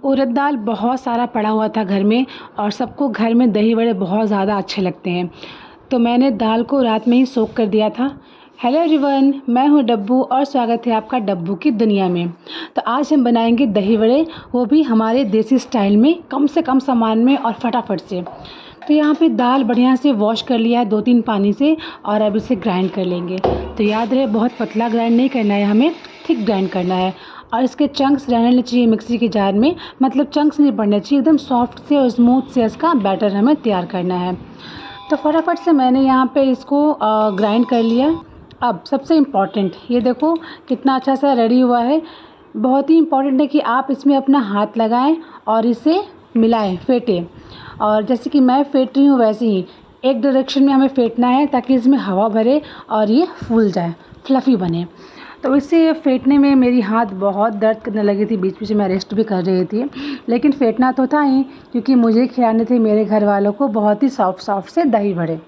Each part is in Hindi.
उड़द दाल बहुत सारा पड़ा हुआ था घर में और सबको घर में दही वड़े बहुत ज़्यादा अच्छे लगते हैं। तो मैंने दाल को रात में ही सोख कर दिया था। हेलो एवरीवन, मैं हूँ डब्बू और स्वागत है आपका डब्बू की दुनिया में। तो आज हम बनाएंगे दही वड़े, वो भी हमारे देसी स्टाइल में, कम से कम सामान में और फटाफट से। तो यहाँ पे दाल बढ़िया से वॉश कर लिया है 2-3 पानी से और अब इसे ग्राइंड कर लेंगे। तो याद रहे, बहुत पतला ग्राइंड नहीं करना है, हमें थिक ग्राइंड करना है। और इसके चंक्स रहने चाहिए मिक्सी के जार में, मतलब चंक्स नहीं पड़ने चाहिए, एकदम सॉफ्ट से और स्मूथ से इसका बैटर हमें तैयार करना है। तो फटाफट से मैंने यहाँ पे इसको ग्राइंड कर लिया। अब सबसे इम्पॉर्टेंट, ये देखो कितना अच्छा सा रेडी हुआ है। बहुत ही इम्पॉर्टेंट है कि आप इसमें अपना हाथ लगाएं और इसे मिलाएं, फेंटें। और जैसे कि मैं फेंट रही हूँ वैसे ही एक डायरेक्शन में हमें फेंटना है ताकि इसमें हवा भरे और ये फूल जाए, फ्लफ़ी बने। तो इसे फेंटने में मेरी हाथ बहुत दर्द करने लगी थी, बीच बीच में रेस्ट भी कर रही थी, लेकिन फेंटना तो था ही, क्योंकि मुझे खिलाने थे मेरे घर वालों को बहुत ही सॉफ्ट सॉफ्ट से दही बड़े।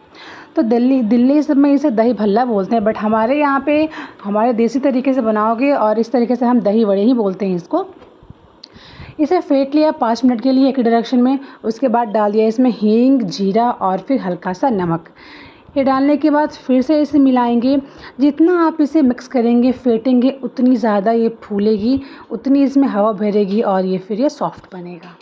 तो दिल्ली सब में इसे दही भल्ला बोलते हैं, बट हमारे यहाँ पे हमारे देसी तरीके से बनाओगे और इस तरीके से हम दही बड़े ही बोलते हैं इसको। इसे फेंट लिया 5 मिनट के लिए एक डायरेक्शन में। उसके बाद डाल दिया इसमें हींग, जीरा और फिर हल्का सा नमक। ये डालने के बाद फिर से इसे मिलाएंगे। जितना आप इसे मिक्स करेंगे, फेंटेंगे, उतनी ज़्यादा ये फूलेगी, उतनी इसमें हवा भरेगी और ये फिर ये सॉफ्ट बनेगा।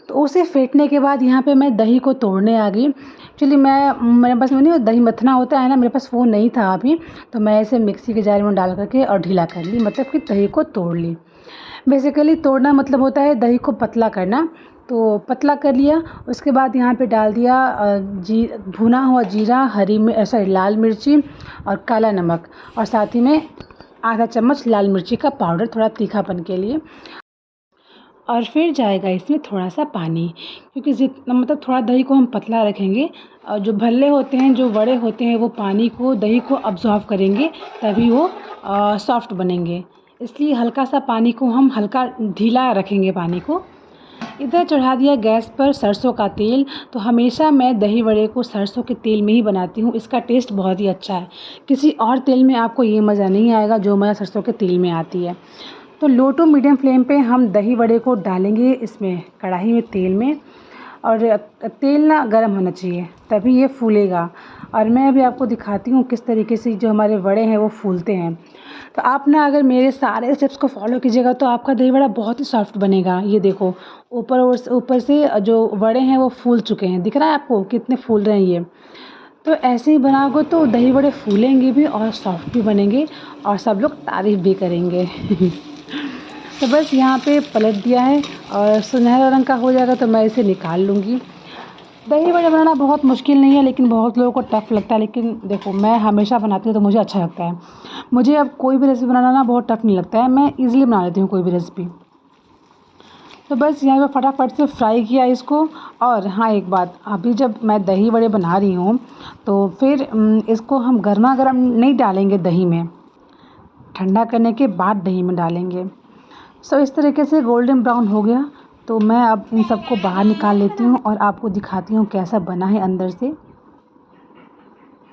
तो उसे फेंटने के बाद यहाँ पे मैं दही को तोड़ने आ गई। एक्चुअली मेरे पास में नहीं, दही मथना होता है ना, मेरे पास वो नहीं था अभी, तो मैं इसे मिक्सी के जार में डाल करके और ढीला कर ली, मतलब कि दही को तोड़ ली। बेसिकली तोड़ना मतलब होता है दही को पतला करना। तो पतला कर लिया। उसके बाद यहाँ पे डाल दिया भुना हुआ जीरा, लाल मिर्ची और काला नमक, और साथ ही में आधा चम्मच लाल मिर्ची का पाउडर, थोड़ा तीखापन के लिए। और फिर जाएगा इसमें थोड़ा सा पानी, क्योंकि जितना मतलब थोड़ा दही को हम पतला रखेंगे। और जो भल्ले होते हैं, जो वड़े होते हैं, वो पानी को, दही को अब्जॉर्व करेंगे, तभी वो सॉफ्ट बनेंगे। इसलिए हल्का सा पानी को हम हल्का ढीला रखेंगे पानी को। इधर चढ़ा दिया गैस पर सरसों का तेल। तो हमेशा मैं दही वड़े को सरसों के तेल में ही बनाती हूँ, इसका टेस्ट बहुत ही अच्छा है। किसी और तेल में आपको ये मज़ा नहीं आएगा जो मज़ा सरसों के तेल में आती है। तो लो टू मीडियम फ्लेम पे हम दही वड़े को डालेंगे इसमें कढ़ाई में, तेल में। और तेल ना गर्म होना चाहिए, तभी ये फूलेगा। और मैं अभी आपको दिखाती हूँ किस तरीके से जो हमारे वड़े हैं वो फूलते हैं। तो आप ना अगर मेरे सारे स्टेप्स को फॉलो कीजिएगा तो आपका दही वड़ा बहुत ही सॉफ्ट बनेगा। ये देखो, ऊपर से जो वड़े हैं वो फूल चुके हैं, दिख रहा है आपको कितने फूल रहे हैं ये। तो ऐसे ही बनाओगे तो दही वड़े फूलेंगे भी और सॉफ्ट भी बनेंगे और सब लोग तारीफ़ भी करेंगे। तो बस यहाँ पे पलट दिया है और सुनहरा रंग का हो जाएगा तो मैं इसे निकाल लूँगी। दही बड़े बनाना बहुत मुश्किल नहीं है, लेकिन बहुत लोगों को टफ़ लगता है। लेकिन देखो, मैं हमेशा बनाती हूँ तो मुझे अच्छा लगता है। मुझे अब कोई भी रेसिपी बनाना ना बहुत टफ़ नहीं लगता है, मैं ईज़िली बना लेती हूँ कोई भी रेसिपी। तो बस यहाँ पे फटाफट से फ्राई किया इसको। और हाँ, एक बात, अभी जब मैं दही बड़े बना रही हूँ तो फिर इसको हम गरमा-गरम नहीं डालेंगे दही में, ठंडा करने के बाद दही में डालेंगे। सो इस तरीके से गोल्डन ब्राउन हो गया तो मैं अब इन सबको बाहर निकाल लेती हूँ और आपको दिखाती हूँ कैसा बना है अंदर से।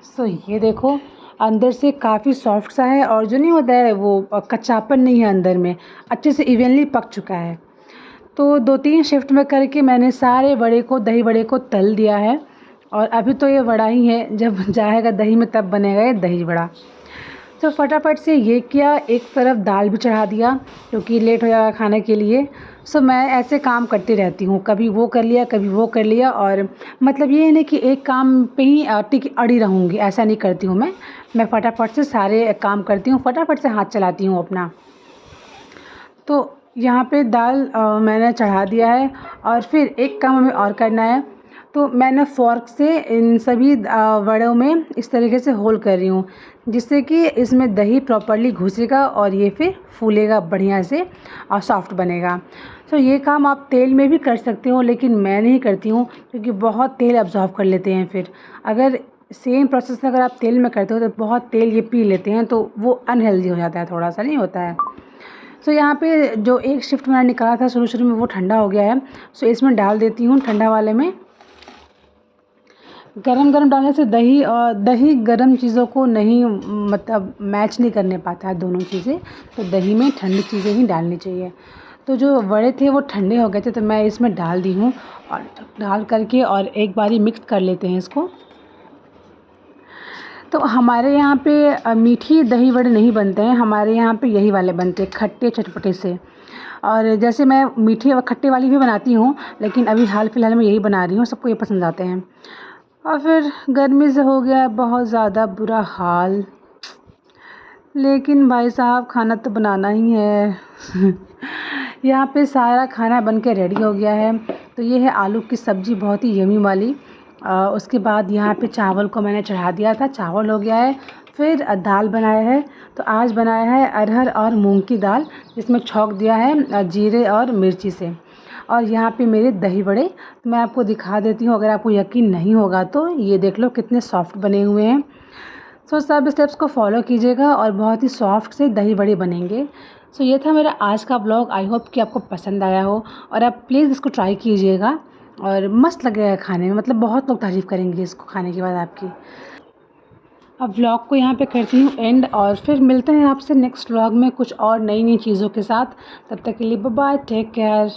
सो ये देखो, अंदर से काफ़ी सॉफ्ट सा है और जो नहीं होता है वो कच्चापन नहीं है अंदर में, अच्छे से इवनली पक चुका है। तो 2-3 शिफ्ट में करके मैंने सारे वड़े को, दही वड़े को तल दिया है। और अभी तो ये वड़ा ही है, जब जाएगा दही में तब बनेगा ये दही वड़ा। तो फटाफट से ये किया, एक तरफ दाल भी चढ़ा दिया क्योंकि लेट हो जाएगा खाने के लिए। सो मैं ऐसे काम करती रहती हूँ, कभी वो कर लिया, कभी वो कर लिया। और मतलब ये है ना कि एक काम पे ही अड़ी रहूँगी, ऐसा नहीं करती हूँ मैं फटाफट से सारे काम करती हूँ, फटाफट से हाथ चलाती हूँ अपना। तो यहाँ पे दाल मैंने चढ़ा दिया है और फिर एक काम हमें और करना है। तो मैंने फ़ोर्क से इन सभी वड़ों में इस तरीके से होल कर रही हूँ, जिससे कि इसमें दही प्रॉपर्ली घुसेगा और ये फिर फूलेगा बढ़िया से और सॉफ्ट बनेगा। तो ये काम आप तेल में भी कर सकते हो, लेकिन मैं नहीं करती हूँ क्योंकि बहुत तेल अब्ज़ॉर्ब कर लेते हैं। फिर अगर सेम प्रोसेस में अगर आप तेल में करते हो तो बहुत तेल ये पी लेते हैं, तो वो अनहेल्दी हो जाता है, थोड़ा सा नहीं होता है। सो यहाँ पे जो एक शिफ्ट मैंने निकाला था शुरू में वो ठंडा हो गया है। सो इसमें डाल देती हूँ ठंडा वाले में। गरम डालने से दही गरम चीज़ों को नहीं, मतलब मैच नहीं करने पाता है दोनों चीज़ें, तो दही में ठंडी चीज़ें ही डालनी चाहिए। तो जो वड़े थे वो ठंडे हो गए थे, तो मैं इसमें डाल दी हूँ और डाल करके और एक बारी मिक्स कर लेते हैं इसको। तो हमारे यहाँ पे मीठी दही वड़े नहीं बनते हैं, हमारे यहाँ पे यही वाले बनते हैं, खट्टे चटपटे से। और जैसे मैं मीठे और खट्टे वाली भी बनाती हूँ, लेकिन अभी हाल फ़िलहाल में यही बना रही हूँ, सबको ये पसंद आते हैं। और फिर गर्मी से हो गया है बहुत ज़्यादा बुरा हाल, लेकिन भाई साहब खाना तो बनाना ही है। यहाँ पे सारा खाना बन के रेडी हो गया है। तो ये है आलू की सब्ज़ी, बहुत ही यमी वाली। उसके बाद यहाँ पे चावल को मैंने चढ़ा दिया था, चावल हो गया है। फिर दाल बनाया है, तो आज बनाया है अरहर और मूंग की दाल, जिसमें छौंक दिया है जीरे और मिर्ची से। और यहाँ पे मेरे दही बड़े मैं आपको दिखा देती हूँ, अगर आपको यकीन नहीं होगा तो ये देख लो कितने सॉफ्ट बने हुए हैं। सो सब स्टेप्स को फॉलो कीजिएगा और बहुत ही सॉफ्ट से दही बड़े बनेंगे। सो ये था मेरा आज का ब्लॉग, आई होप कि आपको पसंद आया हो और आप प्लीज़ इसको ट्राई कीजिएगा और मस्त लगेगा खाने में, मतलब बहुत लोग तारीफ़ करेंगे इसको खाने के बाद आपकी। अब व्लॉग को यहाँ पे करती हूँ एंड और फिर मिलते हैं आपसे नेक्स्ट व्लॉग में कुछ और नई नई चीज़ों के साथ। तब तक के लिए बाय बाय, टेक केयर।